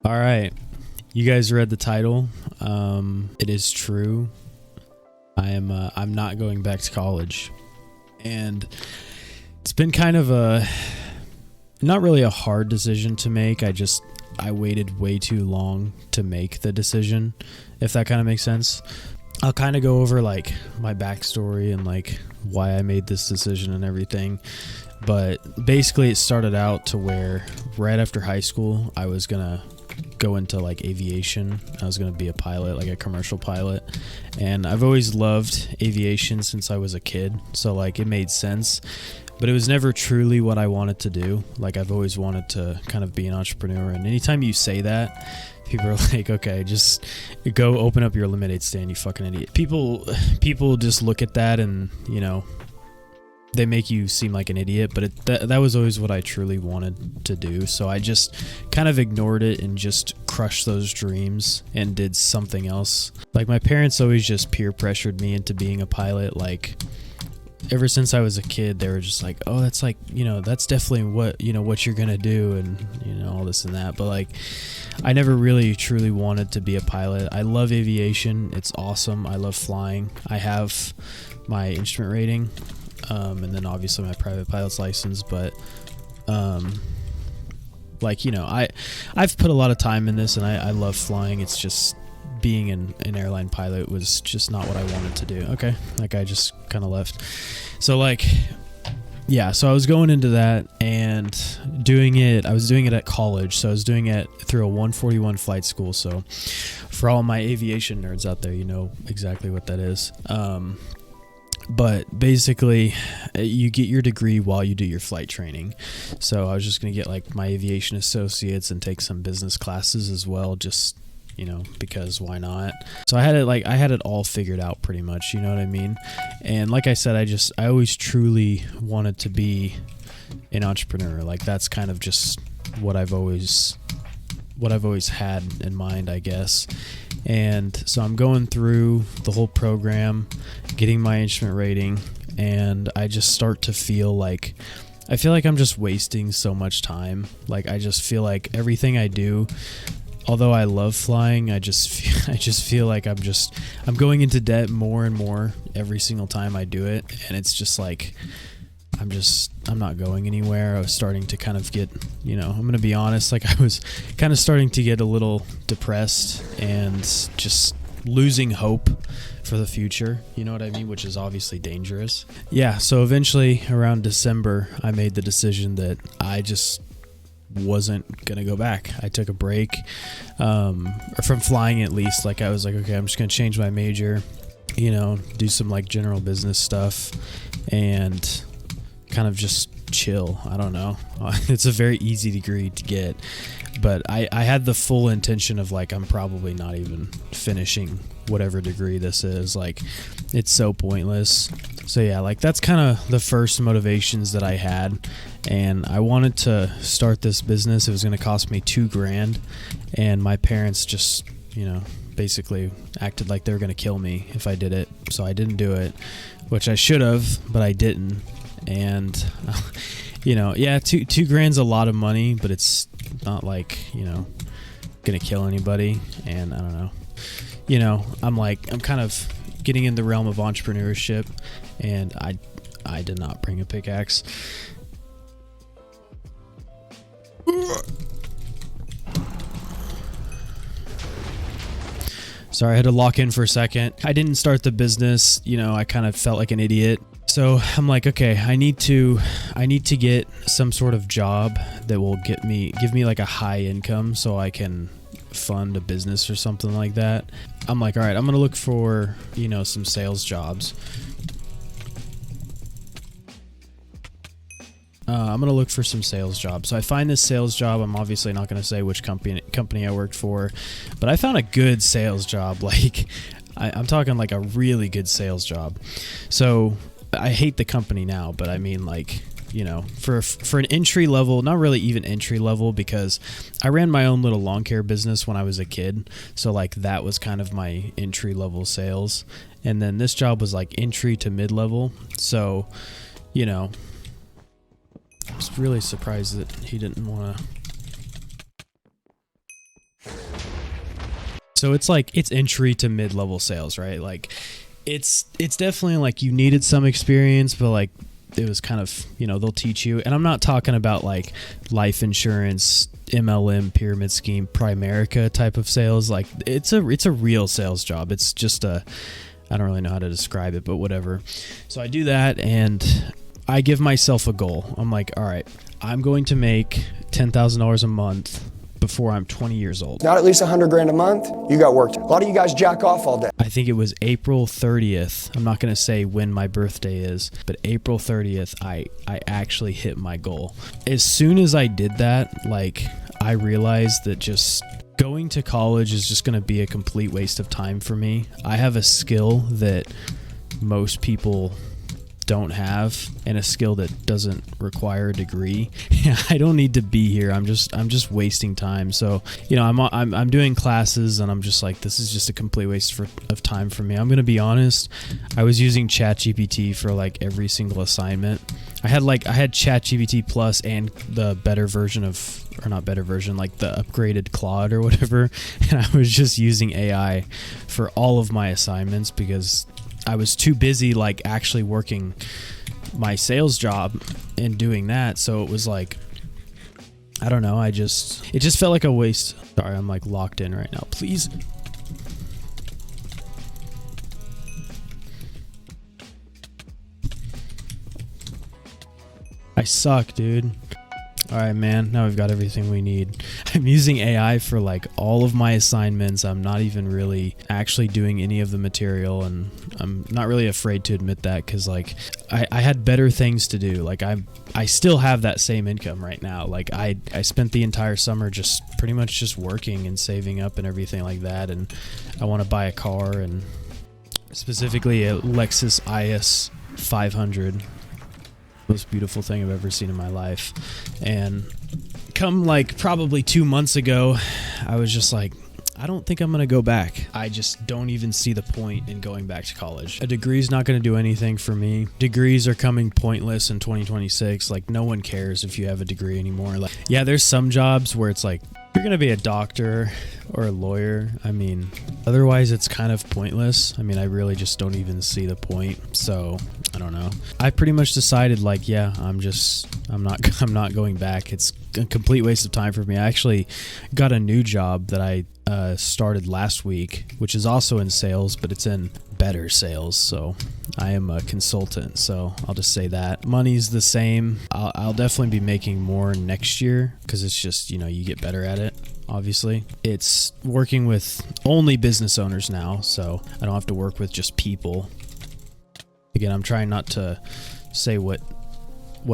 All right, you guys read the title. It is true. I'm not going back to college, and it's been kind of not really a hard decision to make. I waited way too long to make the decision, if that kind of makes sense. I'll kind of go over like my backstory and like why I made this decision and everything. But basically it started out to where right after high school, I was gonna go into like aviation. I was gonna be a pilot, like a commercial pilot. And I've always loved aviation since I was a kid. So like it made sense, but it was never truly what I wanted to do. Like I've always wanted to kind of be an entrepreneur. And anytime you say that, people are like, okay, just go open up your lemonade stand, you fucking idiot. People just look at that and, you know, they make you seem like an idiot, but that was always what I truly wanted to do. So I just kind of ignored it and just crushed those dreams and did something else. Like my parents always just peer pressured me into being a pilot. Like ever since I was a kid, they were just like, oh, that's like, you know, that's definitely what, you know, what you're gonna do, and you know, all this and that. But like I never really truly wanted to be a pilot. I love aviation. It's awesome. I love flying. I have my instrument rating, and then obviously my private pilot's license. But like, you know, I've put a lot of time in this, and I love flying. It's just being an airline pilot was just not what I wanted to do. Okay, that guy just kind of left. So like, yeah, so I was going into that and doing it. I was doing it at college, so I was doing it through a 141 flight school. So for all my aviation nerds out there, you know exactly what that is. But basically, you get your degree while you do your flight training. So I was just going to get like my aviation associates and take some business classes as well, just, you know, because why not? So I had it all figured out pretty much, you know what I mean? And like I said, I always truly wanted to be an entrepreneur. Like that's kind of just what I've always had in mind, I guess. And so I'm going through the whole program, getting my instrument rating, and I just start to feel like I'm just wasting so much time. Like I just feel like everything I do, although I love flying, I just feel like I'm going into debt more and more every single time I do it, and it's just like I'm not going anywhere. I was starting to kind of get, you know, I'm going to be honest, like I was kind of starting to get a little depressed and just losing hope for the future, you know what I mean, which is obviously dangerous. Yeah, so eventually around December, I made the decision that I just wasn't gonna go back. I took a break from flying, at least. Like I was like, okay, I'm just gonna change my major, you know, do some like general business stuff and kind of just chill. I don't know. It's a very easy degree to get, but I had the full intention of like, I'm probably not even finishing whatever degree this is. Like it's so pointless. So yeah, like that's kind of the first motivations that I had, and I wanted to start this business. It was going to cost me $2,000, and my parents just, you know, basically acted like they were going to kill me if I did it. So I didn't do it, which I should have, but I didn't. And you know, yeah, $2,000's a lot of money, but it's not like, you know, gonna kill anybody. And I don't know, you know, I'm kind of getting in the realm of entrepreneurship, and I did not bring a pickaxe. Sorry, I had to lock in for a second. I didn't start the business, you know, I kind of felt like an idiot. So I'm like, okay, I need to get some sort of job that will give me like a high income so I can fund a business or something like that. I'm like, all right, I'm going to look for, you know, some sales jobs. I'm going to look for some sales jobs. So I find this sales job. I'm obviously not going to say which company I worked for, but I found a good sales job. Like I'm talking like a really good sales job. So I hate the company now, but I mean, like, you know, for an entry level, not really even entry level, because I ran my own little lawn care business when I was a kid. So like that was kind of my entry level sales. And then this job was like entry to mid level. So, you know, I was really surprised that he didn't want to So it's like, it's entry to mid-level sales, right? Like it's definitely like you needed some experience, but like it was kind of, you know, they'll teach you. And I'm not talking about like life insurance, MLM, pyramid scheme, Primerica type of sales. Like it's a real sales job. It's just I don't really know how to describe it, but whatever. So I do that and I give myself a goal. I'm like, all right, I'm going to make $10,000 a month before I'm 20 years old. Not at least 100 grand a month, you got work. A lot of you guys jack off all day. I think it was April 30th. I'm not going to say when my birthday is, but April 30th, I actually hit my goal. As soon as I did that, like I realized that just going to college is just going to be a complete waste of time for me. I have a skill that most people don't have, and a skill that doesn't require a degree. I don't need to be here. I'm just wasting time. So, you know, I'm doing classes and I'm just like, this is just a complete waste of time for me. I'm going to be honest. I was using ChatGPT for like every single assignment. I had ChatGPT Plus and the better version of, or not better version, like the upgraded Claude or whatever. And I was just using AI for all of my assignments because I was too busy like actually working my sales job and doing that. So it was like, I don't know. It just felt like a waste. Sorry, I'm like locked in right now. Please. I suck, dude. All right, man. Now we've got everything we need. I'm using AI for like all of my assignments. I'm not even really actually doing any of the material, and I'm not really afraid to admit that because like I had better things to do. Like I still have that same income right now. Like I spent the entire summer just pretty much just working and saving up and everything like that, and I want to buy a car, and specifically a Lexus IS 500. Most beautiful thing I've ever seen in my life. And come like probably 2 months ago, I was just like, I don't think I'm going to go back. I just don't even see the point in going back to college. A degree is not going to do anything for me. Degrees are coming pointless in 2026. Like no one cares if you have a degree anymore. Like, yeah, there's some jobs where it's like, you're going to be a doctor or a lawyer. I mean, otherwise it's kind of pointless. I mean, I really just don't even see the point. So I don't know. I pretty much decided like, yeah, I'm not going back. It's a complete waste of time for me. I actually got a new job that I started last week, which is also in sales, but it's in better sales. So I am a consultant. So I'll just say that money's the same. I'll definitely be making more next year because it's just, you know, you get better at it. Obviously, it's working with only business owners now, so I don't have to work with just people. Again, I'm trying not to say what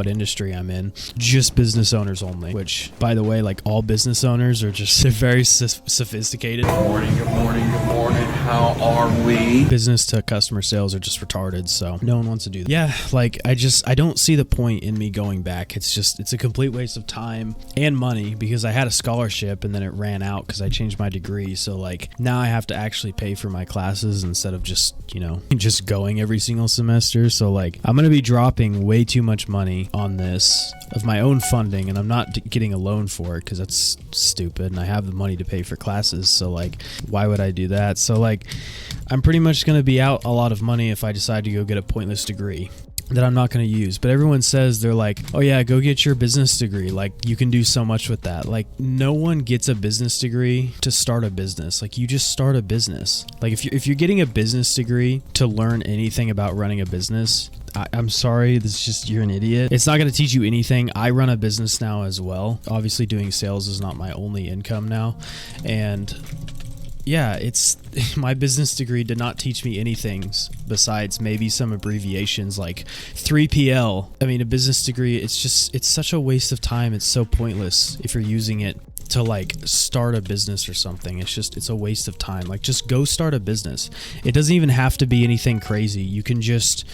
industry I'm in, just business owners only, which by the way, like all business owners are just very sophisticated. Good morning, good morning, good morning. How are we? Business to customer sales are just retarded, so no one wants to do that. Yeah, like I don't see the point in me going back. It's a complete waste of time and money because I had a scholarship and then it ran out because I changed my degree. So like now I have to actually pay for my classes instead of just, you know, just going every single semester. So like I'm going to be dropping way too much money on this of my own funding, and I'm not getting a loan for it because that's stupid, and I have the money to pay for classes, so like why would I do that? So like I'm pretty much going to be out a lot of money if I decide to go get a pointless degree that I'm not going to use. But everyone says, they're like, oh yeah, go get your business degree, like you can do so much with that. Like no one gets a business degree to start a business. Like you just start a business. Like if you're getting a business degree to learn anything about running a business, I'm sorry, this is just, you're an idiot. It's not going to teach you anything. I run a business now as well. Obviously doing sales is not my only income now, and yeah, it's my business degree did not teach me anything besides maybe some abbreviations like 3PL. I mean, a business degree, it's such a waste of time. It's so pointless if you're using it to like start a business or something. It's a waste of time. Like just go start a business. It doesn't even have to be anything crazy. You can just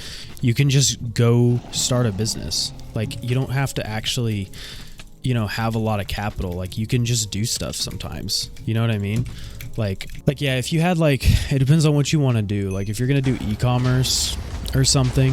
go start a business. Like you don't have to actually, you know, have a lot of capital. Like you can just do stuff sometimes. You know what I mean? Like yeah, if you had like, it depends on what you want to do. Like if you're going to do e-commerce or something,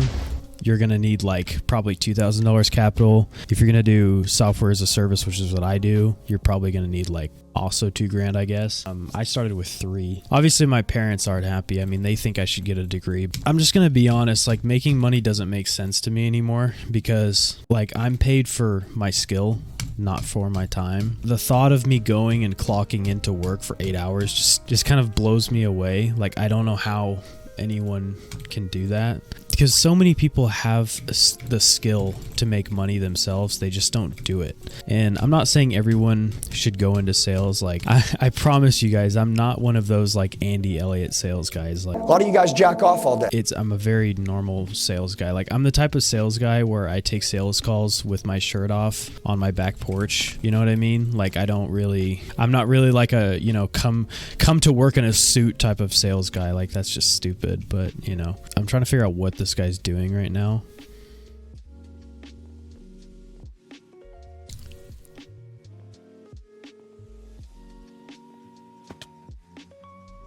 you're going to need like probably $2,000 capital. If you're going to do software as a service, which is what I do, you're probably going to need like also $2,000, I guess. I started with 3. Obviously my parents aren't happy. I mean, they think I should get a degree. I'm just going to be honest, like making money doesn't make sense to me anymore because like I'm paid for my skill, not for my time. The thought of me going and clocking into work for 8 hours just kind of blows me away. Like I don't know how anyone can do that because so many people have the skill to make money themselves. They just don't do it. And I'm not saying everyone should go into sales. Like I promise you guys, I'm not one of those like Andy Elliott sales guys. Like A lot of you guys jack off all day. I'm a very normal sales guy. Like I'm the type of sales guy where I take sales calls with my shirt off on my back porch. You know what I mean? Like I'm not really like a, you know, come to work in a suit type of sales guy. Like that's just stupid. But you know, I'm trying to figure out what this guy's doing right now.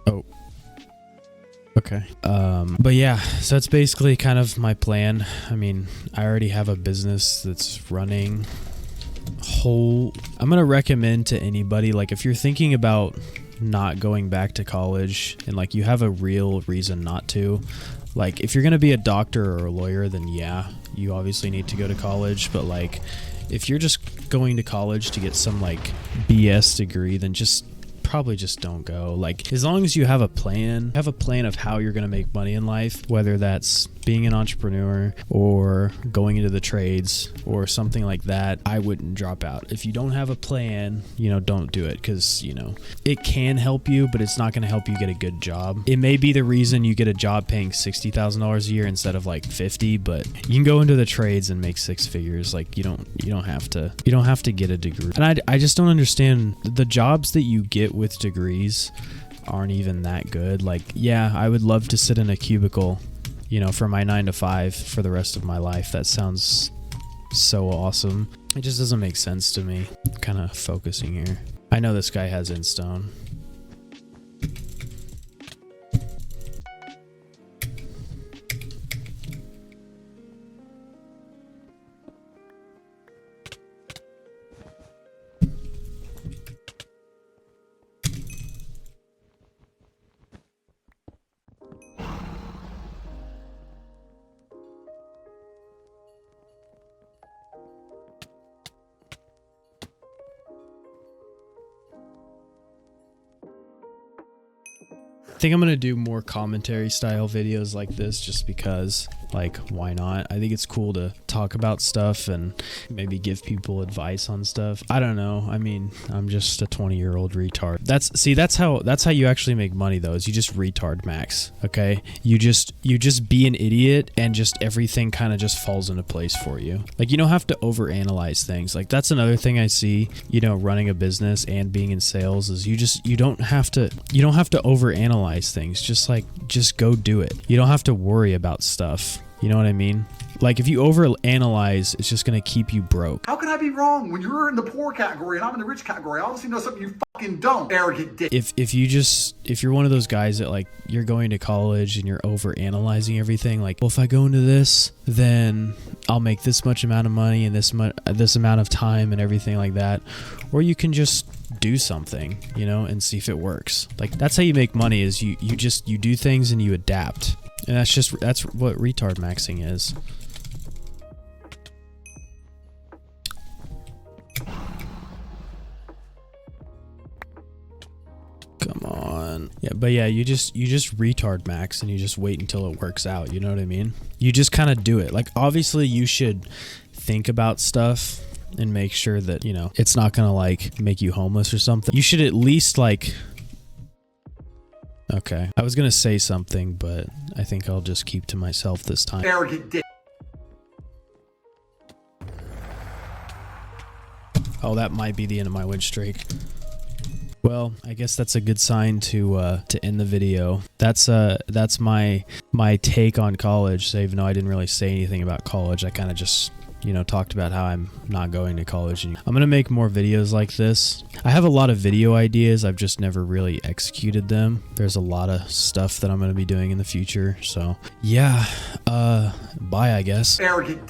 Oh. Okay. But yeah, so that's basically kind of my plan. I mean, I already have a business that's running. I'm gonna recommend to anybody, like if you're thinking about not going back to college and like you have a real reason not to, like if you're gonna be a doctor or a lawyer, then yeah, you obviously need to go to college. But like if you're just going to college to get some like BS degree, then probably just don't go. Like as long as you have a plan of how you're going to make money in life, whether that's being an entrepreneur or going into the trades or something like that, I wouldn't drop out. If you don't have a plan, you know, don't do it, because you know it can help you, but it's not going to help you get a good job. It may be the reason you get a job paying $60,000 a year instead of like 50, but you can go into the trades and make 6 figures. Like you don't have to get a degree. And I just don't understand the jobs that you get with degrees aren't even that good. Like yeah, I would love to sit in a cubicle, you know, for my 9 to 5 for the rest of my life. That sounds so awesome. It just doesn't make sense to me. Kind of focusing here. I know this guy has Instone. I think I'm gonna do more commentary style videos like this just because, like, why not? I think it's cool to talk about stuff and maybe give people advice on stuff. I don't know. I mean, I'm just a 20-year-old retard. That's how you actually make money though, is you just retard max. Okay? You just be an idiot and just everything kind of just falls into place for you. Like you don't have to overanalyze things. Like that's another thing I see, you know, running a business and being in sales, is you don't have to overanalyze things. Just go do it. You don't have to worry about stuff. You know what I mean? Like if you overanalyze, it's just gonna keep you broke. How can I be wrong when you're in the poor category and I'm in the rich category? I obviously know something you fucking don't, arrogant dick. If you're one of those guys that like you're going to college and you're overanalyzing everything, like, well, if I go into this, then I'll make this much amount of money in this amount of time and everything like that. Or you can just do something, you know, and see if it works. Like that's how you make money, is you do things and you adapt. And that's what retard-maxing is. Come on. Yeah, but yeah, you just retard max and you just wait until it works out, you know what I mean? You just kind of do it. Like obviously you should think about stuff and make sure that, you know, it's not gonna like make you homeless or something. You should at least like... Okay, I was gonna say something, but I think I'll just keep to myself this time. Arrogant dick. Oh, that might be the end of my win streak. Well, I guess that's a good sign to end the video. That's my take on college. So even though I didn't really say anything about college, I kind of just you know, talked about how I'm not going to college. And I'm going to make more videos like this. I have a lot of video ideas. I've just never really executed them. There's a lot of stuff that I'm going to be doing in the future. So yeah, bye, I guess. Arrogant dick.